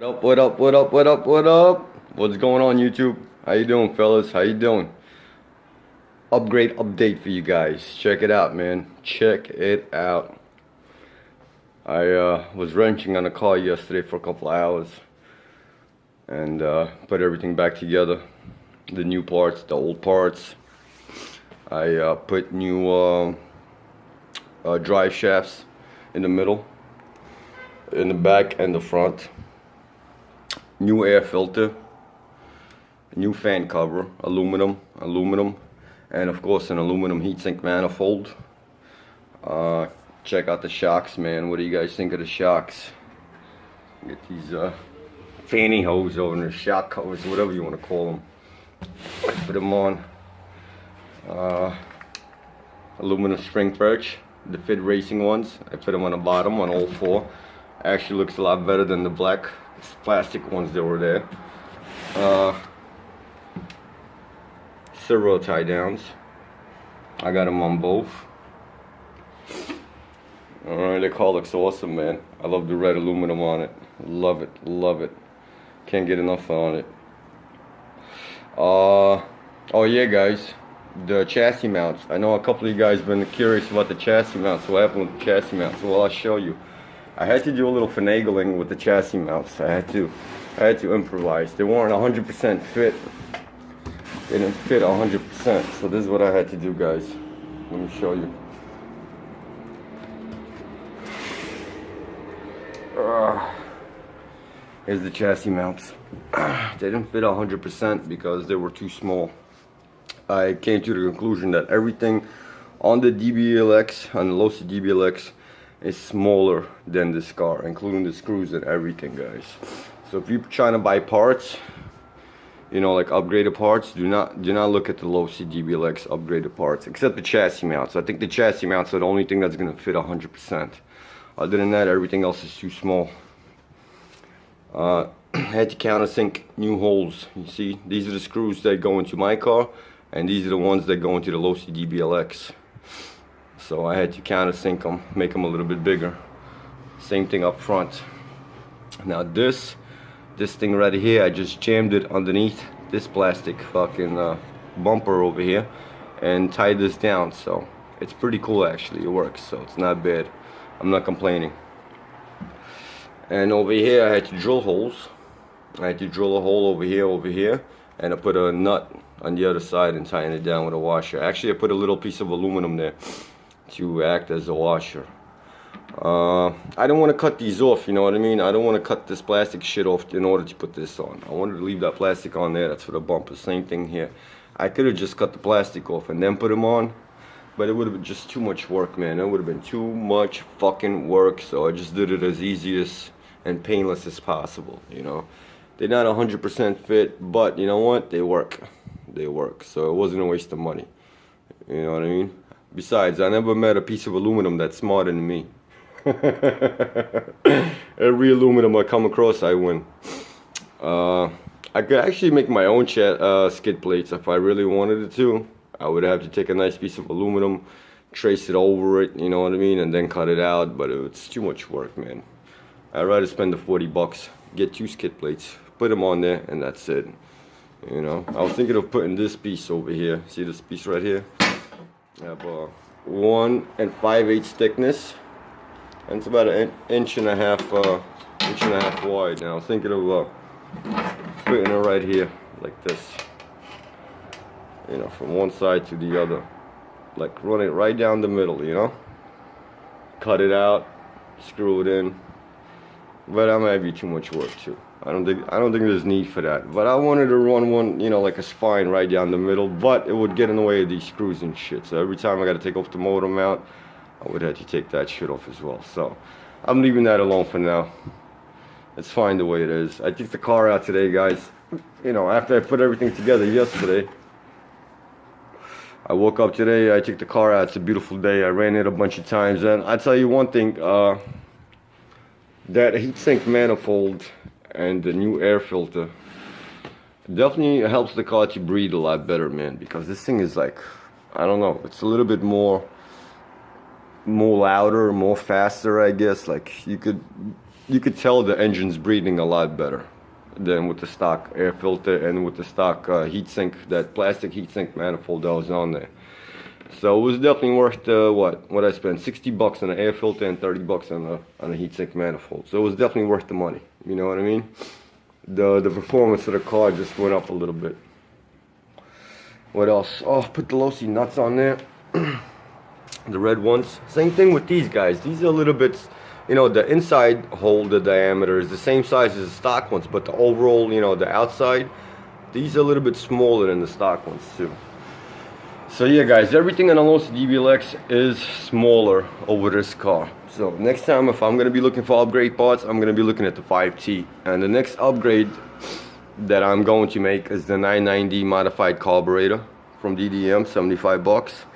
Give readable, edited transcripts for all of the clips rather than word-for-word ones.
What up, what up, what up, what up? What's going on, YouTube? How you doing, fellas? How you doing? Upgrade update for you guys. Check it out, man. Check it out. I was wrenching on the car yesterday for a couple of hours and put everything back together. The new parts, the old parts. I put new drive shafts in the middle, in the back and the front. New air filter, new fan cover, aluminum, and of course an aluminum heatsink manifold. Check out the shocks, man. What do you guys think of the shocks? Get these pantyhose over there, shock covers, whatever you want to call them. Put them on. Aluminum spring perch, the Fit Racing ones. I put them on the bottom on all four. Actually looks a lot better than the black plastic ones that were there. Servo tie downs. I got them on both. Alright, the car looks awesome, man. I love the red aluminum on it. Love it, love it. Can't get enough on it. Oh yeah, guys. The chassis mounts. I know a couple of you guys been curious about the chassis mounts. What happened with the chassis mounts? Well, I'll show you. I had to do a little finagling with the chassis mounts. I had to improvise. They weren't 100% fit. They didn't fit 100%. So this is what I had to do, guys. Let me show you. Here's the chassis mounts. They didn't fit 100% because they were too small. I came to the conclusion that everything on the DBLX, on the Losi DBLX, is smaller than this car, including the screws and everything, guys. So if you're trying to buy parts, you know, like upgraded parts, do not look at the Losi DBLX upgraded parts, except the chassis mounts. I think the chassis mounts are the only thing that's gonna fit 100%. Other than that, everything else is too small. I had to countersink new holes. You see, these are the screws that go into my car, and these are the ones that go into the Losi DBLX. So I had to countersink them, make them a little bit bigger. Same thing up front. Now this thing right here, I just jammed it underneath this plastic fucking bumper over here and tied this down. So it's pretty cool, actually. It works, so it's not bad. I'm not complaining. And over here I had to drill holes. I had to drill a hole over here, and I put a nut on the other side and tying it down with a washer. Actually, I put a little piece of aluminum there to act as a washer. I don't want to cut these off, you know what I mean? I don't want to cut this plastic shit off in order to put this on. I wanted to leave that plastic on there. That's for the bumper. Same thing here. I could have just cut the plastic off and then put them on, but it would have been just too much work, man. It would have been too much fucking work, so I just did it as easy and painless as possible, you know? They're not 100% fit, but you know what? They work. They work, so it wasn't a waste of money. You know what I mean? Besides, I never met a piece of aluminum that's smarter than me. Every aluminum I come across, I win. I could actually make my own skid plates if I really wanted it to. I would have to take a nice piece of aluminum, trace it over it, you know what I mean, and then cut it out, but it's too much work, man. I'd rather spend the 40 bucks, get 2 skid plates, put them on there, and that's it. You know, I was thinking of putting this piece over here. See this piece right here? I have 1 5/8 thickness, and it's about an inch and a half wide. Now I was thinking of putting it right here, like this. You know, from one side to the other, like run it right down the middle. You know, cut it out, screw it in. But that might be too much work too. I don't think there's need for that. But I wanted to run one, you know, like a spine right down the middle, but it would get in the way of these screws and shit. So every time I got to take off the motor mount, I would have to take that shit off as well. So I'm leaving that alone for now. It's fine the way it is. I took the car out today, guys. You know, after I put everything together yesterday, I woke up today, I took the car out. It's a beautiful day. I ran it a bunch of times, and I tell you one thing, that heatsink manifold and the new air filter definitely helps the car to breathe a lot better, man, because this thing is like, I don't know, it's a little bit more louder, more faster, I guess. Like you could you could tell the engine's breathing a lot better than with the stock air filter and with the stock heatsink, that plastic heatsink manifold that was on there. So it was definitely worth what I spent, 60 bucks on an air filter and 30 bucks on a heatsink manifold. So it was definitely worth the money. You know what I mean? The performance of the car just went up a little bit. What else? Oh, put the low-C nuts on there. The red ones. Same thing with these guys. These are a little bit, you know, the inside hole, the diameter is the same size as the stock ones, but the overall, you know, the outside, these are a little bit smaller than the stock ones too. So yeah guys, everything on the low-C DBLX is smaller over this car. So next time if I'm going to be looking for upgrade parts, I'm going to be looking at the 5T. And the next upgrade that I'm going to make is the 990 modified carburetor from DDM, 75 bucks.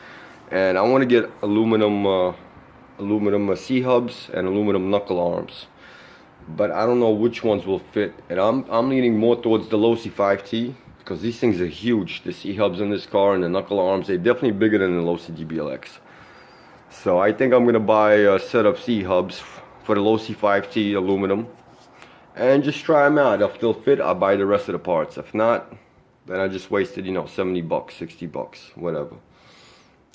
And I want to get aluminum C-hubs and aluminum knuckle arms. But I don't know which ones will fit. And I'm leaning more towards the low-C 5T. Because these things are huge. The C-hubs in this car and the knuckle arms, they're definitely bigger than the low-C DBLX. So I think I'm going to buy a set of C-hubs for the low-C 5T aluminum. And just try them out. If they'll fit, I'll buy the rest of the parts. If not, then I just wasted, you know, 70 bucks, 60 bucks, whatever.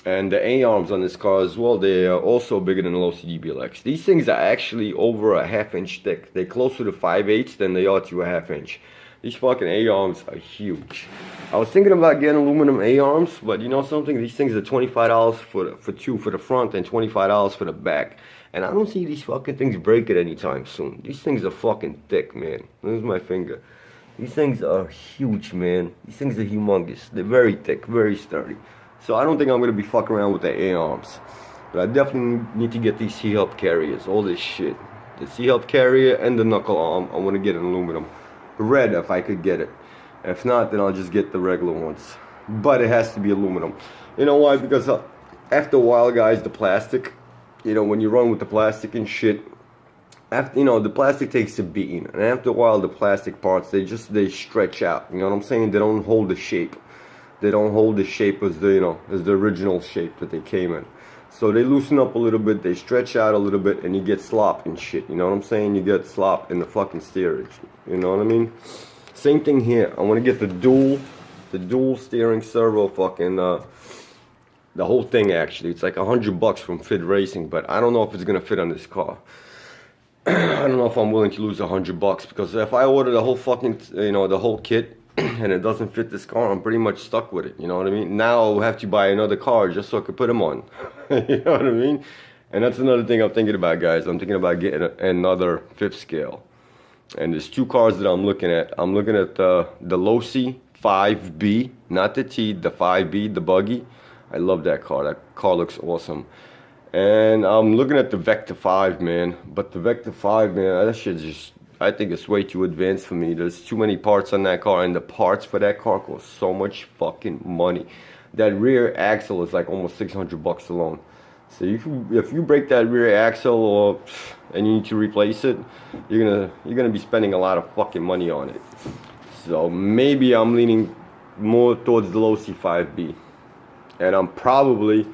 And the A-arms on this car as well, they are also bigger than the low-C DBLX. These things are actually over a ½ inch thick. They're closer to 5/8 than they are to a ½ inch. These fucking A-arms are huge. I was thinking about getting aluminum A-arms, but you know something? These things are $25 for two for the front and $25 for the back. And I don't see these fucking things breaking anytime soon. These things are fucking thick, man. There's my finger. These things are huge, man. These things are humongous. They're very thick, very sturdy. So I don't think I'm going to be fucking around with the A-arms. But I definitely need to get these C-hub carriers, all this shit. The C-hub carrier and the knuckle arm, I want to get an aluminum. Red if I could get it. If not, then I'll just get the regular ones. But it has to be aluminum. You know why? Because after a while, guys, the plastic, you know, when you run with the plastic and shit, after, you know, the plastic takes a beating. And after a while, the plastic parts, they stretch out. You know what I'm saying? They don't hold the shape. They don't hold the shape as the, you know, as the original shape that they came in. So they loosen up a little bit, they stretch out a little bit, and you get slop and shit. You know what I'm saying? You get slop in the fucking steerage. You know what I mean? Same thing here. I want to get the dual steering servo fucking, the whole thing actually. It's like $100 from Fit Racing, but I don't know if it's gonna fit on this car. I don't know if I'm willing to lose $100 because if I order the whole fucking, you know, the whole kit, and it doesn't fit this car, I'm pretty much stuck with it, you know what I mean? Now I'll have to buy another car just so I could put them on. You know what I mean? And that's another thing I'm thinking about, guys. I'm thinking about getting another 5th scale. And there's two cars that I'm looking at. I'm looking at the low-C 5B, not the T, the 5B, the buggy. I love that car. That car looks awesome. And I'm looking at the Vector 5, man. But the Vector 5, man, that shit's just, I think it's way too advanced for me. There's too many parts on that car, and the parts for that car cost so much fucking money. That rear axle is like almost $600 alone. So if you break that rear axle and you need to replace it, you're gonna be spending a lot of fucking money on it. So maybe I'm leaning more towards the low-C 5B, and I'm probably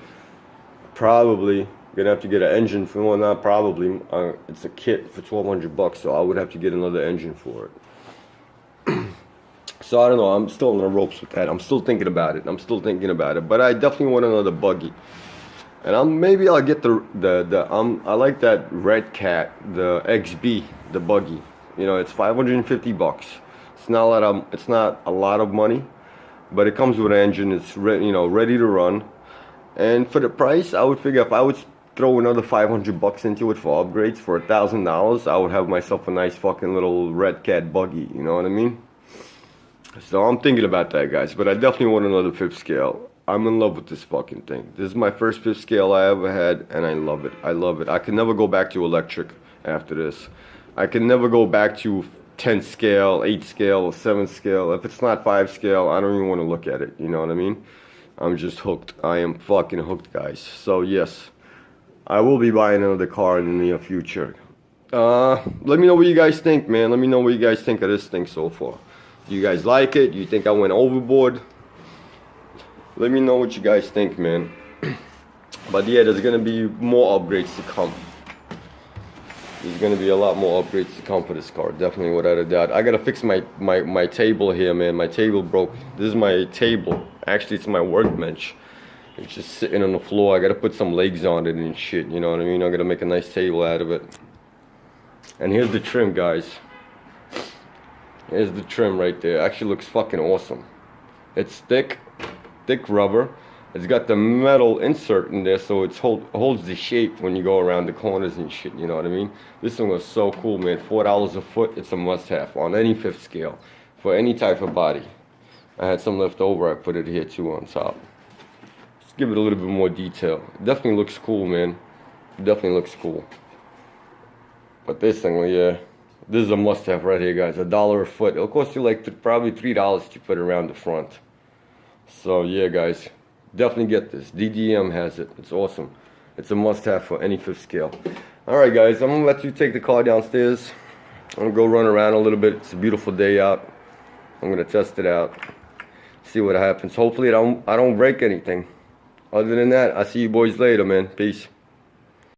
gonna have to get an engine for, well, not probably, it's a kit for $1,200, so I would have to get another engine for it. So I don't know, I'm still on the ropes with that. I'm still thinking about it. But I definitely want another buggy. And maybe I'll get I like that Red Cat, the XB, the buggy. You know, it's $550. It's not a lot of money, but it comes with an engine. It's ready to run. And for the price, I would figure if I would throw another $500 into it for upgrades for $1,000, I would have myself a nice fucking little Red Cat buggy. You know what I mean? So I'm thinking about that, guys. But I definitely want another 5th scale. I'm in love with this fucking thing. This is my first 5th scale I ever had, and I love it. I love it. I can never go back to electric after this. I can never go back to 10 scale, 8 scale, or 7 scale. If it's not 5 scale, I don't even want to look at it. You know what I mean? I'm just hooked. I am fucking hooked, guys. So yes, I will be buying another car in the near future. Let me know what you guys think, man. Let me know what you guys think of this thing so far. Do you guys like it? Do you think I went overboard? Let me know what you guys think, man. But yeah, there's gonna be more upgrades to come. There's gonna be a lot more upgrades to come for this car, definitely without a doubt. I gotta fix my table here, man. My table broke. This is my table. Actually, it's my workbench. It's just sitting on the floor. I gotta put some legs on it and shit, you know what I mean? I'm gonna make a nice table out of it. And here's the trim, guys. Here's the trim right there. Actually looks fucking awesome. It's thick rubber. It's got the metal insert in there, so it holds the shape when you go around the corners and shit, you know what I mean? This one was so cool, man. $4 a foot, it's a must-have on any 5th scale for any type of body. I had some left over, I put it here too on top. Just give it a little bit more detail. It definitely looks cool, man. It definitely looks cool. But this thing, well, yeah, this is a must-have right here, guys. $1 a foot. It'll cost you like probably $3 to put it around the front. So yeah, guys, definitely get this. DDM has it. It's awesome. It's a must-have for any 5th scale. All right, guys, I'm gonna let you take the car downstairs. I'm gonna go run around a little bit. It's a beautiful day out. I'm gonna test it out, see what happens. Hopefully, I don't break anything. Other than that, I'll see you boys later, man. Peace.